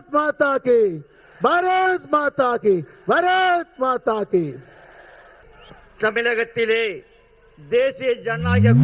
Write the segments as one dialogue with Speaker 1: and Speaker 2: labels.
Speaker 1: பாரத் மாதா கி, பாரத் மாதா கி, பாரத் மாதா கி.
Speaker 2: தமிழகத்திலே தேசிய ஜனநாயக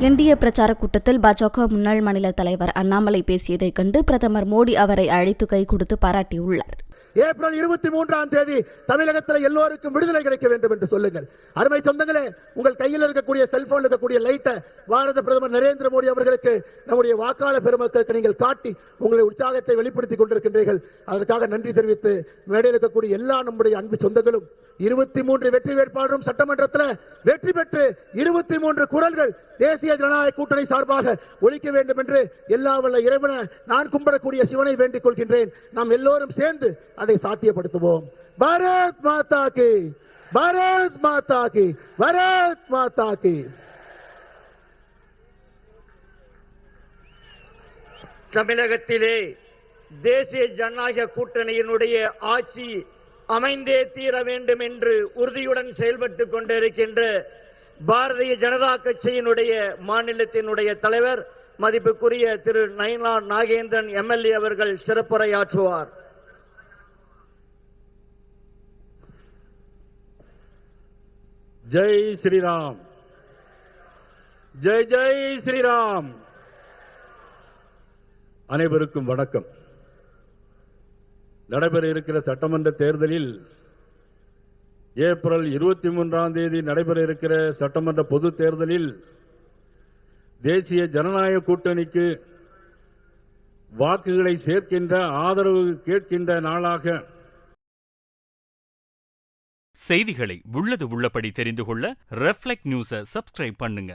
Speaker 3: என்டிஏ பிரச்சார கூட்டத்தில் பாஜக முன்னாள் மாநில தலைவர் அண்ணாமலை பேசியதைக் கண்டு பிரதமர் மோடி அவரை அழைத்து கை கொடுத்து பாராட்டியுள்ளார்.
Speaker 1: ஏப்ரல் 23ஆம் தேதி தமிழகத்தில் எல்லோருக்கும் விடுதலை கிடைக்க வேண்டும் என்று சொல்லுங்கள். அருமை சொந்தங்களே, உங்கள் கையில் இருக்கக்கூடிய செல்போன் இருக்கக்கூடிய லைட்டை பாரத பிரதமர் நரேந்திர மோடி அவர்களுக்கு, நம்முடைய வாக்காளர் பெருமக்களுக்கு நீங்கள் காட்டி உங்களுடைய உற்சாகத்தை வெளிப்படுத்திக் கொண்டிருக்கின்றீர்கள். அதற்காக நன்றி தெரிவித்து மேடையில் இருக்கக்கூடிய எல்லா நம்முடைய அன்பு சொந்தங்களும் 23 வெற்றி வேட்பாளரும் சட்டமன்றத்தில் வெற்றி பெற்று 23 குரல்கள் தேசிய ஜனநாயக கூட்டணி சார்பாக ஒலிக்க வேண்டும் என்று எல்லா வல்ல இறைவனை நான் கும்பிடக்கூடிய சிவனை வேண்டிக் கொள்கின்றேன். நாம் எல்லோரும் சேர்ந்து அதை சாத்தியப்படுத்துவோம். பாரத் மாதா கி, பாரத் மாதா கி, பாரத் மாதா கி.
Speaker 2: தமிழகத்திலே தேசிய ஜனநாயக கூட்டணியினுடைய ஆட்சி அமைந்தே தீர வேண்டும் என்று உறுதியுடன் செயல்பட்டுக் கொண்டிருக்கின்ற பாரதிய ஜனதா கட்சியினுடைய மாநிலத்தினுடைய தலைவர் மதிப்புக்குரிய திரு நயினார் நாகேந்திரன் எம்எல்ஏ அவர்கள் சிறப்புரையாற்றுவார்.
Speaker 4: ஜெய் ஸ்ரீராம், ஜெய் ஜெய் ஸ்ரீராம். அனைவருக்கும் வணக்கம். நடைபெற இருக்கிற சட்டமன்ற தேர்தலில் ஏப்ரல் 23ஆம் தேதி நடைபெற இருக்கிற சட்டமன்ற பொது தேர்தலில் தேசிய ஜனநாயக கூட்டணிக்கு வாக்குகளை சேர்க்கின்ற, ஆதரவு கேட்கின்ற நாளாக
Speaker 5: செய்திகளை உள்ளது உள்ளபடி தெரிந்து கொள்ள ரெஃப்ளெக்ட் நியூஸை சப்ஸ்கிரைப் பண்ணுங்க.